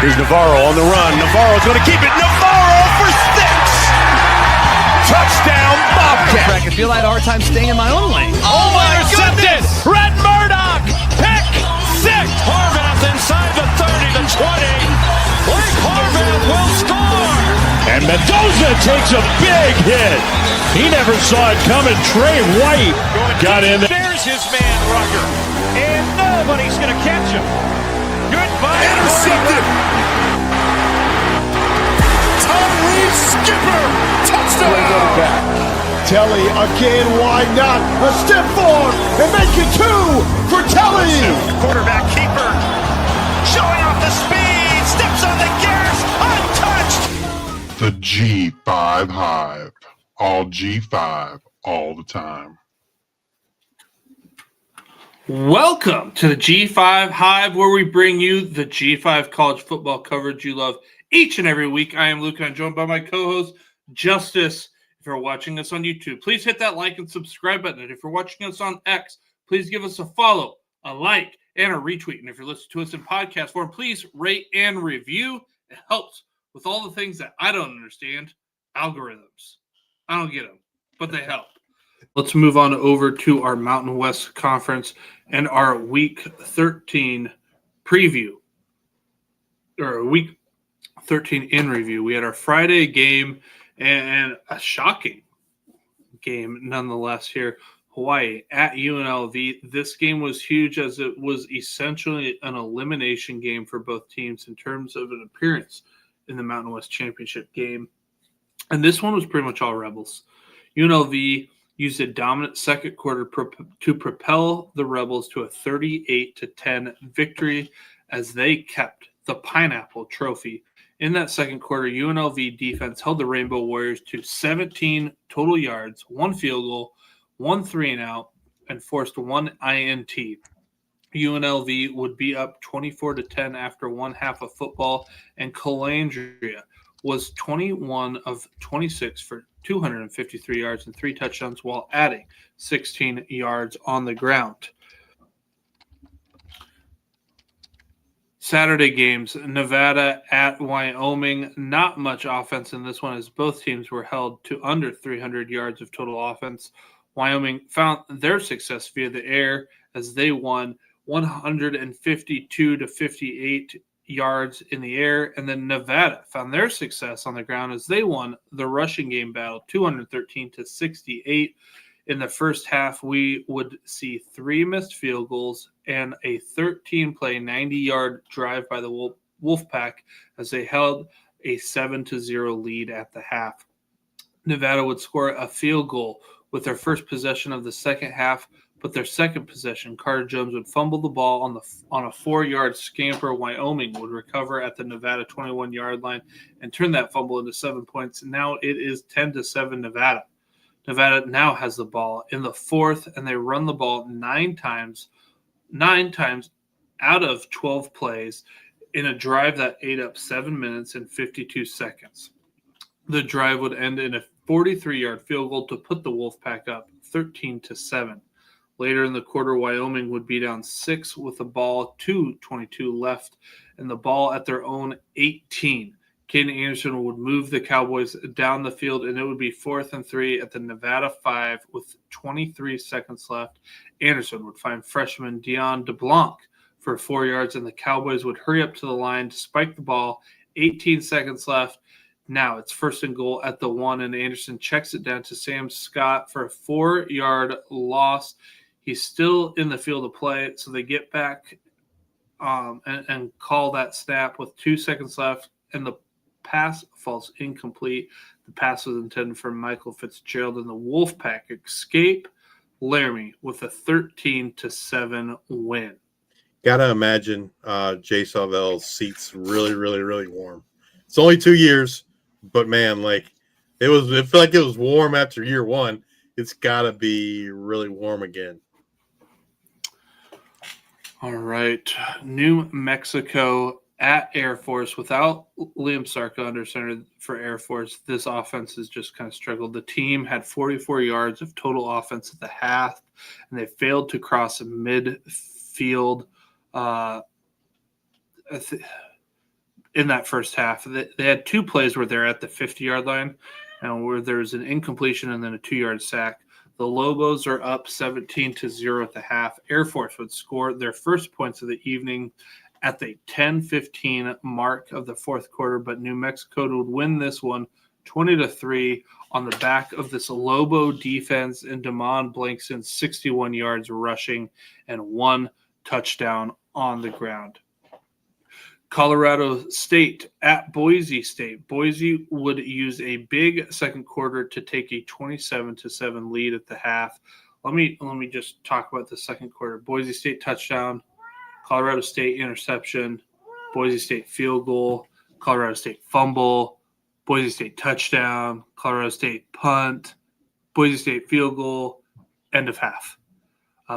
Here's Navarro on the run. Navarro's going to keep it. Navarro for 6. Touchdown, Bobcat. I feel I had a hard time staying in my own lane. Oh my goodness. Brett Murdoch, pick 6. Harbath inside the 30, the 20. Blake Harbath will score. And Mendoza takes a big hit. He never saw it coming. Trey White got in there. There's his man, Rucker. And nobody's going to catch him. Goodbye. Intercepted. Tyree Skipper. Touchdown. Telly again. Why not? A step forward and make it 2 for Telly. Quarterback keeper. Showing off the speed. Steps on the gas. Untouched. The G5 Hive. All G5, all the time. Welcome to the G5 Hive, where we bring you the G5 college football coverage you love each and every week. I am Luke, and I'm joined by my co-host, Justice. If you're watching us on YouTube, please hit that like and subscribe button. And if you're watching us on X, please give us a follow, a like, and a retweet. And if you're listening to us in podcast form, please rate and review. It helps with all the things that I don't understand, algorithms. I don't get them, but they help. Let's move on over to our Mountain West Conference and our Week 13 preview, or Week 13 in review. We had our Friday game and a shocking game nonetheless here. Hawaii at UNLV. This game was huge as it was essentially an elimination game for both teams in terms of an appearance in the Mountain West Championship game. And this one was pretty much all Rebels. UNLV used a dominant second quarter to propel the Rebels to a 38-10 victory as they kept the Pineapple Trophy. In that second quarter, UNLV defense held the Rainbow Warriors to 17 total yards, 1 field goal, 1 3-and-out, and forced 1 INT. UNLV would be up 24-10 after one half of football, and Calandria was 21 of 26 for 253 yards and 3 touchdowns while adding 16 yards on the ground. Saturday games, Nevada at Wyoming. Not much offense in this one as both teams were held to under 300 yards of total offense. Wyoming found their success via the air as they won 152-58 yards in the air, and then Nevada found their success on the ground as they won the rushing game battle 213-68. In the first half, we would see 3 missed field goals and a 13-play 90-yard drive by the Wolfpack as they held a 7-0 lead at the half. Nevada would score a field goal with their first possession of the second half, but their second possession, Carter Jones would fumble the ball on a 4-yard scamper. Wyoming would recover at the Nevada 21-yard line and turn that fumble into 7 points. Now it is 10-7 Nevada. Nevada now has the ball in the fourth, and they run the ball 9 times out of 12 plays in a drive that ate up 7 minutes and 52 seconds. The drive would end in a 43-yard field goal to put the Wolfpack up 13-7. Later in the quarter, Wyoming would be down 6 with the ball 2:22 left and the ball at their own 18. Caden Anderson would move the Cowboys down the field, and it would be 4th and 3 at the Nevada 5 with 23 seconds left. Anderson would find freshman Dion DeBlanc for 4 yards, and the Cowboys would hurry up to the line to spike the ball. 18 seconds left. Now it's 1st and goal at the 1, and Anderson checks it down to Sam Scott for a 4-yard loss. He's still in the field of play, so they get back and call that snap with 2 seconds left, and the pass falls incomplete. The pass was intended for Michael Fitzgerald, and the Wolfpack escape Laramie with a 13-7 win. Gotta imagine Jay Savell's seats really, really, really warm. It's only 2 years, but man, like it felt like it was warm after year 1. It's gotta be really warm again. All right, New Mexico at Air Force. Without Liam Sarka under center for Air Force, this offense has just kind of struggled. The team had 44 yards of total offense at the half, and they failed to cross midfield. in that first half. They had 2 plays where they're at the 50-yard line and where there's an incompletion and then a 2-yard sack. The Lobos are up 17-0 at the half. Air Force would score their first points of the evening at the 10:15 mark of the fourth quarter, but New Mexico would win this one 20-3 on the back of this Lobo defense and Damon Blankson 61 yards rushing and 1 touchdown on the ground. Colorado State at Boise State. Boise would use a big second quarter to take a 27-7 lead at the half. Let me just talk about the second quarter. Boise State touchdown, Colorado State interception, Boise State field goal, Colorado State fumble, Boise State touchdown, Colorado State punt, Boise State field goal, end of half.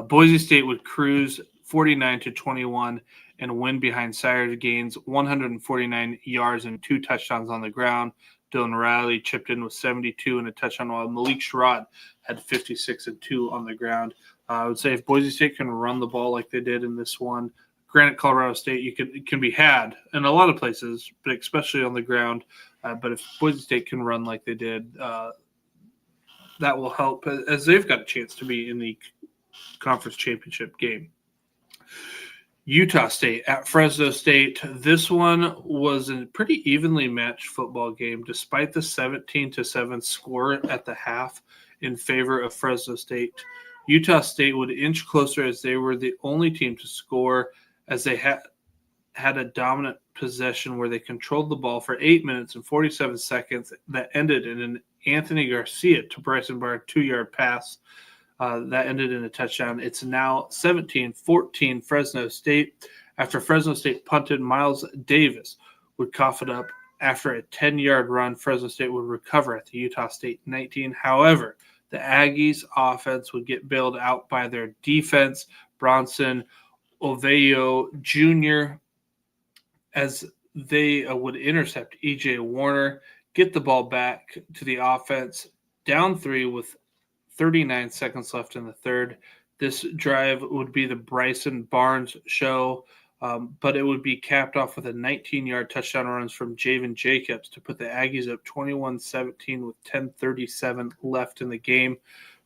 Boise State would cruise 49-21 and win behind Sire gains 149 yards and 2 touchdowns on the ground. Dylan Riley chipped in with 72 and a touchdown, while Malik Sherrod had 56 and 2 on the ground. I would say if Boise State can run the ball like they did in this one, granted Colorado State can be had in a lot of places, but especially on the ground. But if Boise State can run like they did, that will help, as they've got a chance to be in the conference championship game. Utah State at Fresno State. This one was a pretty evenly matched football game, despite the 17-7 score at the half in favor of Fresno State. Utah State would inch closer as they were the only team to score, as they had a dominant possession where they controlled the ball for 8 minutes and 47 seconds that ended in an Anthony Garcia to Bryson Barr 2-yard pass. That ended in a touchdown. It's now 17-14 Fresno State. After Fresno State punted, Miles Davis would cough it up. After a 10-yard run, Fresno State would recover at the Utah State 19. However, the Aggies' offense would get bailed out by their defense, Bronson Oveo Jr., as they would intercept E.J. Warner, get the ball back to the offense, down 3 with 39 seconds left in the third. This drive would be the Bryson Barnes show, but it would be capped off with a 19-yard touchdown runs from Javen Jacobs to put the Aggies up 21-17 with 10:37 left in the game.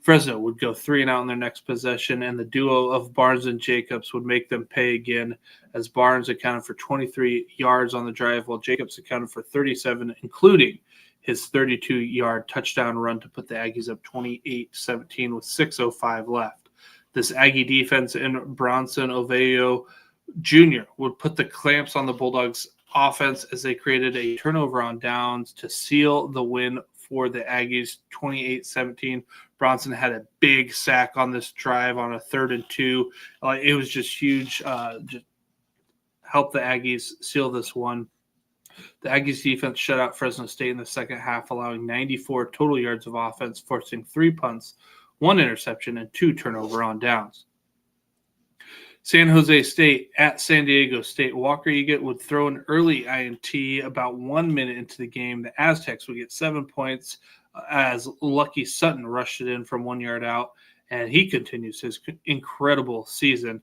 Fresno would go 3-and-out in their next possession, and the duo of Barnes and Jacobs would make them pay again, as Barnes accounted for 23 yards on the drive, while Jacobs accounted for 37, including his 32-yard touchdown run to put the Aggies up 28-17 with 6:05 left. This Aggie defense and Bronson Oveo Jr. would put the clamps on the Bulldogs offense as they created a turnover on downs to seal the win for the Aggies 28-17. Bronson had a big sack on this drive on a 3rd and 2. It was just huge. Just helped the Aggies seal this one. The Aggies defense shut out Fresno State in the second half, allowing 94 total yards of offense, forcing 3 punts, 1 interception, and 2 turnover on downs. San Jose State at San Diego State. Walker Egan would throw an early INT about 1 minute into the game. The Aztecs would get 7 points as Lucky Sutton rushed it in from 1 yard out, and he continues his incredible season.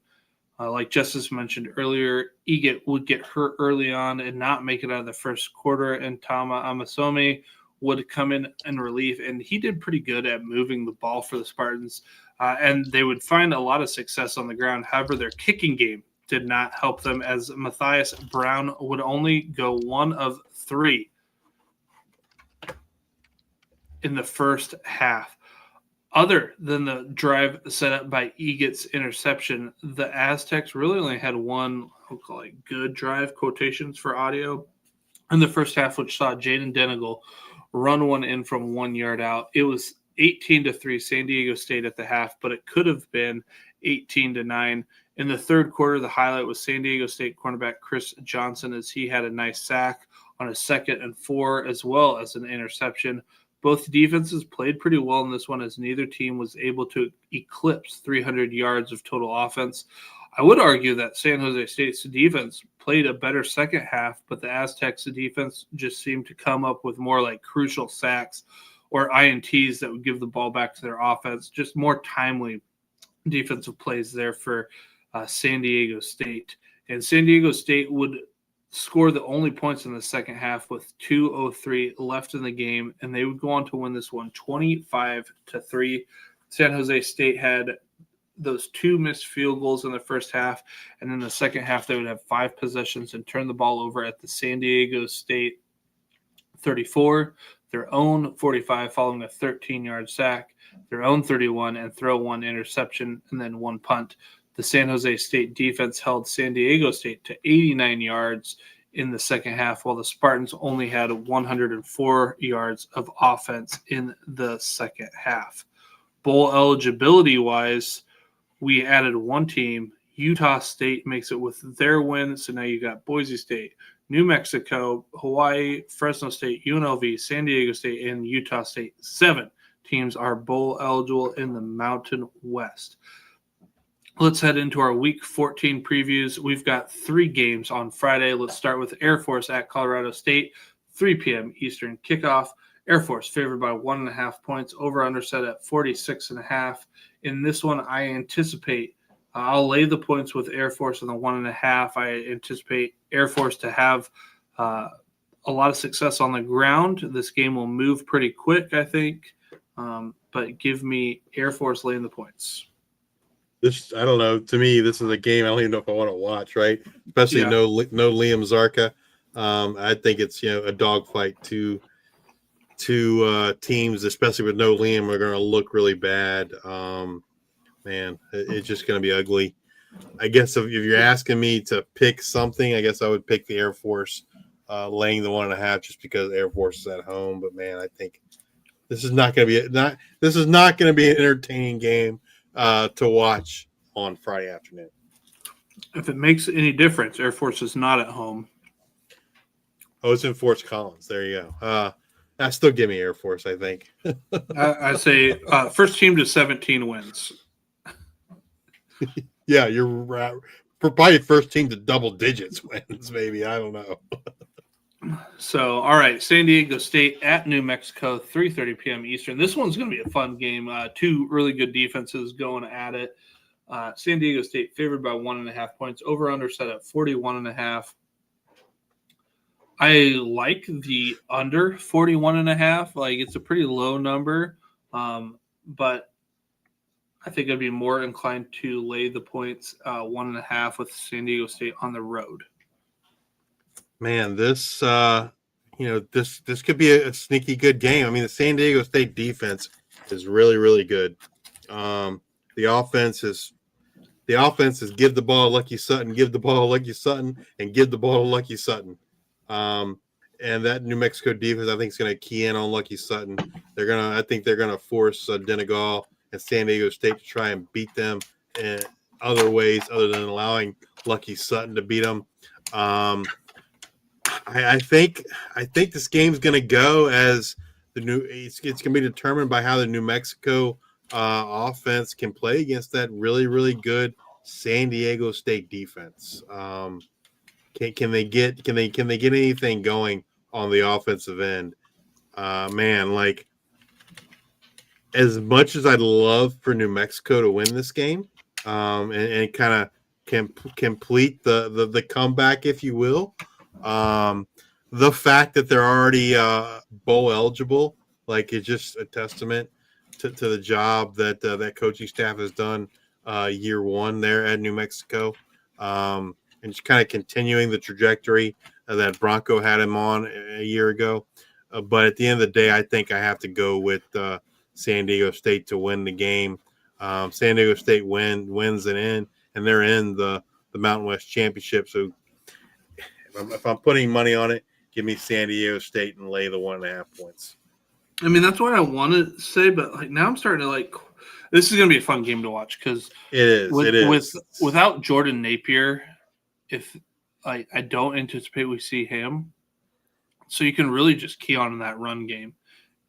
Like Justice mentioned earlier, Egan would get hurt early on and not make it out of the first quarter, and Tama Amasome would come in relief, and he did pretty good at moving the ball for the Spartans, and they would find a lot of success on the ground. However, their kicking game did not help them, as Matthias Brown would only go 1 of 3 in the first half. Other than the drive set up by Egan's interception, the Aztecs really only had one, I'll call it good drive, quotations for audio, in the first half, which saw Jaden Denigal run one in from 1 yard out. It was 18-3 San Diego State at the half, but it could have been 18-9. In the third quarter, the highlight was San Diego State cornerback Chris Johnson, as he had a nice sack on a 2nd and 4, as well as an interception. Both defenses played pretty well in this one, as neither team was able to eclipse 300 yards of total offense. I would argue that San Jose State's defense played a better second half, but the Aztecs' defense just seemed to come up with more like crucial sacks or INTs that would give the ball back to their offense. Just more timely defensive plays there for San Diego State. And San Diego State would score the only points in the second half with 2:03 left in the game, and they would go on to win this one 25-3. San Jose State had those 2 missed field goals in the first half, and in the second half they would have 5 possessions and turn the ball over at the San Diego State 34, their own 45 following a 13-yard sack, their own 31, and throw 1 interception and then 1 punt. The San Jose State defense held San Diego State to 89 yards in the second half, while the Spartans only had 104 yards of offense in the second half. Bowl eligibility-wise, we added 1 team. Utah State makes it with their win, so now you got Boise State, New Mexico, Hawaii, Fresno State, UNLV, San Diego State, and Utah State. 7 teams are bowl eligible in the Mountain West. Let's head into our Week 14 previews. We've got 3 games on Friday. Let's start with Air Force at Colorado State, 3 p.m. Eastern kickoff. Air Force favored by 1.5 points, over-under set at 46.5. In this one, I anticipate I'll lay the points with Air Force on the 1.5. I anticipate Air Force to have a lot of success on the ground. This game will move pretty quick, I think, but give me Air Force laying the points. I don't know. To me, this is a game I don't even know if I want to watch, right? Especially no Liam Zarka. I think it's a dogfight. Two teams, especially with no Liam, are going to look really bad. Man, it's just going to be ugly. I guess if you're asking me to pick something, I guess I would pick the Air Force laying the 1.5 just because Air Force is at home. But man, I think this is not going to be an entertaining game to watch on Friday afternoon. If it makes any difference, Air Force is not at home. Oh, it's in Fort Collins. There you go. I still give me Air Force, I think. I say first team to 17 wins. Yeah, you're right. Probably first team to double digits wins, maybe. I don't know. So, all right, San Diego State at New Mexico, 3:30 p.m. Eastern. This one's going to be a fun game. 2 really good defenses going at it. San Diego State favored by 1.5 points, over-under set at 41.5. I like the under 41.5. Like, it's a pretty low number, but I think I'd be more inclined to lay the points 1.5 with San Diego State on the road. Man, this could be a sneaky good game. I mean, the San Diego State defense is really, really good. The offense is give the ball to Lucky Sutton, give the ball to Lucky Sutton, and give the ball to Lucky Sutton. And that New Mexico defense, I think, is going to key in on Lucky Sutton. I think they're going to force Denegal and San Diego State to try and beat them in other ways other than allowing Lucky Sutton to beat them. I think this game's going to go as it's going to be determined by how the New Mexico offense can play against that really, really good San Diego State defense. Can they get anything going on the offensive end? Man, like, as much as I'd love for New Mexico to win this game, and kind of complete the comeback, if you will, the fact that they're already bowl eligible, like, it's just a testament to the job that that coaching staff has done year one there at New Mexico, and just kind of continuing the trajectory that Bronco had him on a year ago. But at the end of the day, I think I have to go with San Diego State to win the game. San Diego State wins and they're in the Mountain West Championship. So if I'm putting money on it, give me San Diego State and lay the 1.5 points. I mean, that's what I want to say, but like now I'm starting to like. This is going to be a fun game to watch because it is. Without Jordan Napier, if I don't anticipate we see him, so you can really just key on that run game.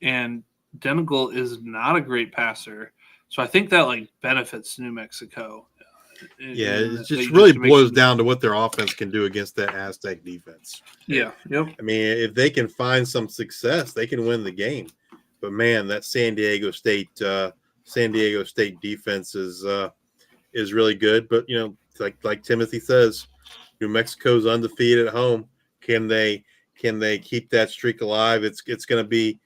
And Denegal is not a great passer, so I think that like benefits New Mexico. Yeah, it just really boils down to what their offense can do against that Aztec defense. Yeah, yep. I mean, if they can find some success, they can win the game. But man, that San Diego State defense is really good. But like Timothy says, New Mexico's undefeated at home. Can they keep that streak alive? It's gonna be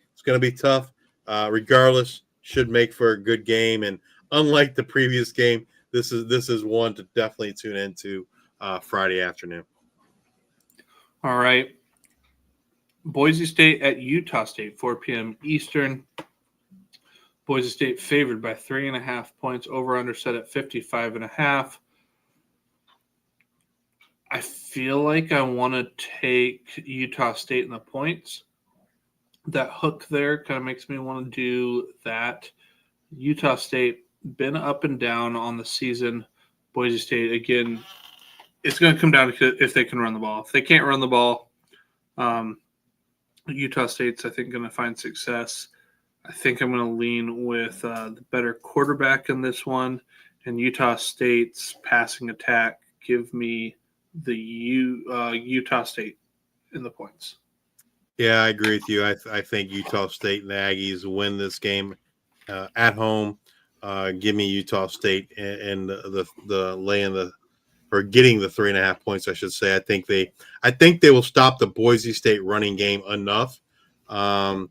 tough. Regardless, should make for a good game. And unlike the previous game, this is one to definitely tune into Friday afternoon. All right. Boise State at Utah State, 4 p.m. Eastern. Boise State favored by 3.5 points. Over under set at 55.5. I feel like I want to take Utah State in the points. That hook there kind of makes me want to do that. Utah State been up and down on the season. Boise State, again, it's going to come down to if they can run the ball. If they can't run the ball, Utah State's, I think, going to find success. I think I'm going to lean with the better quarterback in this one. And Utah State's passing attack, give me the Utah State in the points. Yeah, I agree with you. I think Utah State and the Aggies win this game at home. Give me Utah State and the laying or getting the 3.5 points, I should say. I think they will stop the Boise State running game enough, and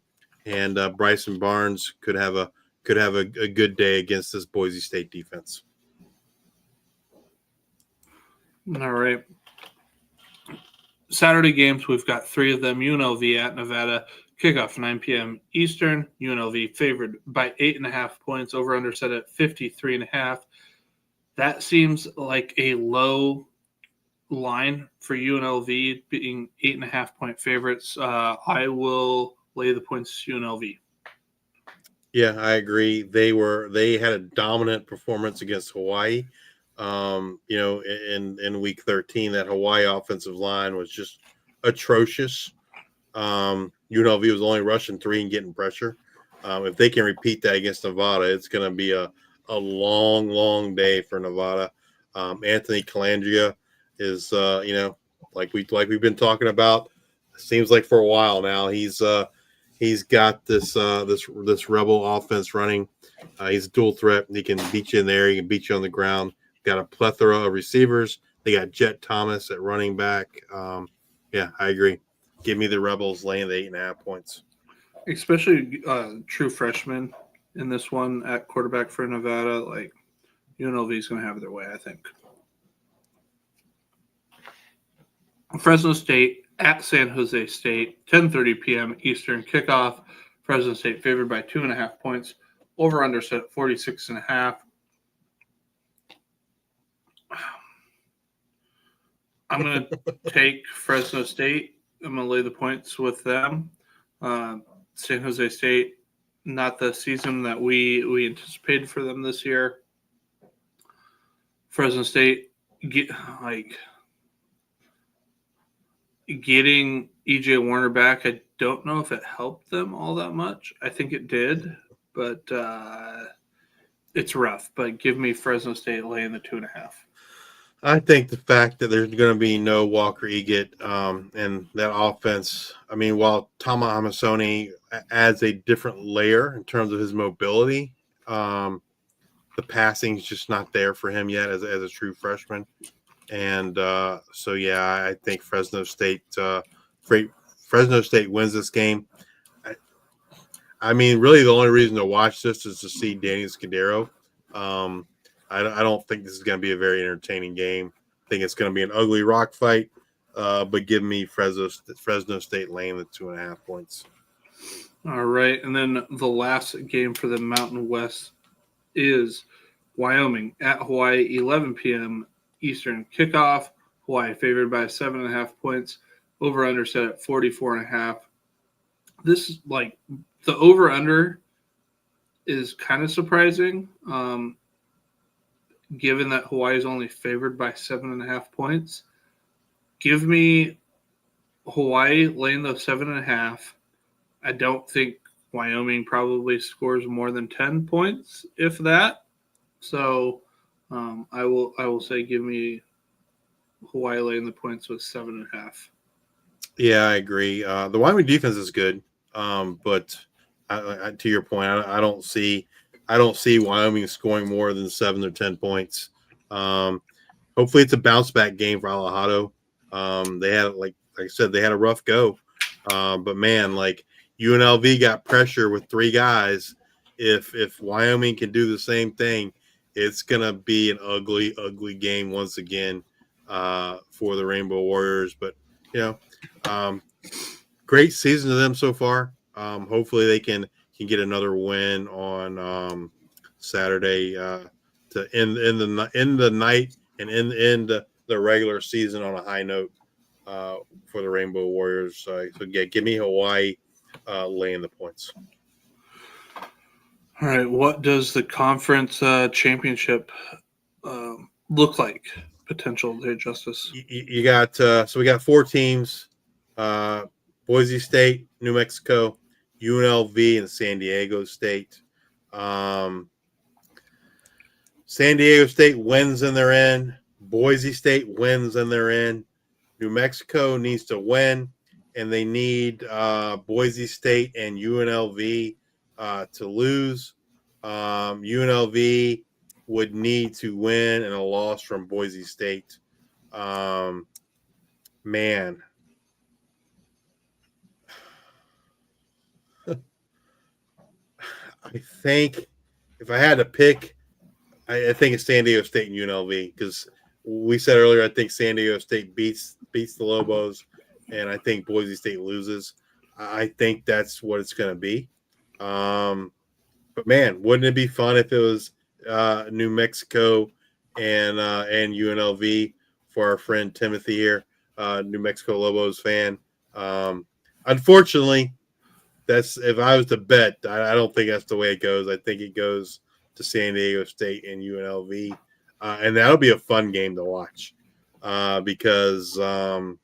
Bryson Barnes could have a good day against this Boise State defense. All right. Saturday games, we've got 3 of them. UNLV at Nevada, kickoff 9 p.m. Eastern. UNLV favored by 8.5 points. Over under set at 53.5. That seems like a low line for UNLV, being 8.5 point favorites. I will lay the points to UNLV. Yeah, I agree. They had a dominant performance against Hawaii. In week 13, that Hawaii offensive line was just atrocious. UNLV was only rushing 3 and getting pressure. If they can repeat that against Nevada, it's going to be a long day for Nevada. Anthony Calandria is, like we've been talking about, seems like for a while now. He's got this rebel offense running. He's a dual threat. He can beat you in there. He can beat you on the ground. Got a plethora of receivers. They got Jet Thomas at running back. Yeah, I agree. Give me the Rebels laying the 8.5 points. Especially true freshman in this one at quarterback for Nevada. Like, UNLV is going to have their way, I think. Fresno State at San Jose State, 10:30 p.m. Eastern kickoff. Fresno State favored by 2.5 points. Over under set at 46.5. I'm going to take Fresno State. I'm going to lay the points with them. San Jose State, not the season that we anticipated for them this year. Fresno State, getting E.J. Warner back, I don't know if it helped them all that much. I think it did, but it's rough. But give me Fresno State laying the 2.5. I think the fact that there's going to be no Walker Eggett and that offense, I mean, while Tama Amasoni adds a different layer in terms of his mobility, the passing is just not there for him yet as a true freshman. And so, yeah, I think Fresno State wins this game. I mean, really the only reason to watch this is to see Danny Scudero. I don't think this is going to be a very entertaining game. I think it's going to be an ugly rock fight, but give me Fresno State laying the 2.5 points. All right, and then the last game for the Mountain West is Wyoming at Hawaii, 11 p.m. Eastern kickoff. Hawaii favored by 7.5 points. Over under set at 44.5. This is like the over under is kind of surprising. Given that Hawaii is only favored by 7.5 points. Give me Hawaii laying the 7.5. I don't think Wyoming probably scores more than 10 points, if that. So I will say give me Hawaii laying the points with 7.5. Yeah, I agree. The Wyoming defense is good, but to your point, I don't see Wyoming scoring more than 7 or 10 points. hopefully it's a bounce back game for Alejado. They had, like I said, they had a rough go. But man, like UNLV got pressure with 3 guys. If Wyoming can do the same thing, it's gonna be an ugly, ugly game once again for the Rainbow Warriors. But great season to them so far. Hopefully they can get another win on Saturday to end the night and end the regular season on a high note for the Rainbow Warriors. So yeah, give me Hawaii laying the points. All right, what does the conference championship look like? Potential there, Justice. You got so we got 4 teams: Boise State, New Mexico, UNLV, and San Diego State. San Diego State wins and they're in. Boise State wins and they're in. New Mexico needs to win, and they need Boise State and UNLV to lose. UNLV would need to win and a loss from Boise State. Man. I think if I had to pick, I think it's San Diego State and UNLV, because we said earlier I think San Diego State beats the Lobos, and I think Boise State loses. I think that's what it's going to be. But man, wouldn't it be fun if it was New Mexico and UNLV for our friend Timothy here, New Mexico Lobos fan. Unfortunately, that's, if I was to bet, I don't think that's the way it goes. I think it goes to San Diego State and UNLV, and that'll be a fun game to watch because, like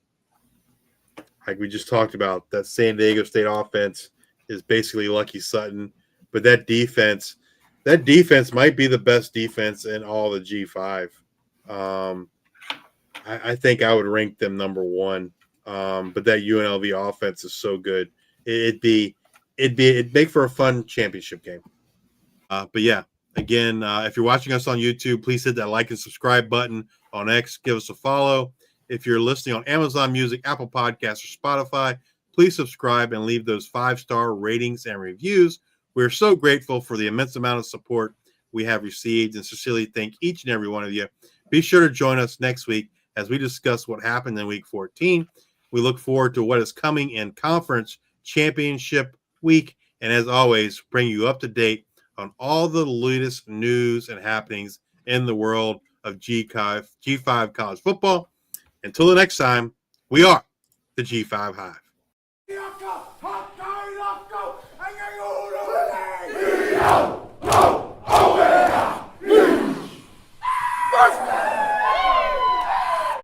we just talked about, that San Diego State offense is basically Lucky Sutton, but that defense might be the best defense in all the G5. I think I would rank them number 1, but that UNLV offense is so good. It'd make for a fun championship game. But yeah, again, if you're watching us on YouTube, please hit that like and subscribe button. On X, give us a follow. If you're listening on Amazon Music, Apple Podcasts, or Spotify, please subscribe and leave those 5-star ratings and reviews. We're so grateful for the immense amount of support we have received, and sincerely thank each and every one of you. Be sure to join us next week as we discuss what happened in Week 14. We look forward to what is coming in Conference Championship Week, and as always, bring you up to date on all the latest news and happenings in the world of G5 college football. Until the next time, we are the G5 Hive.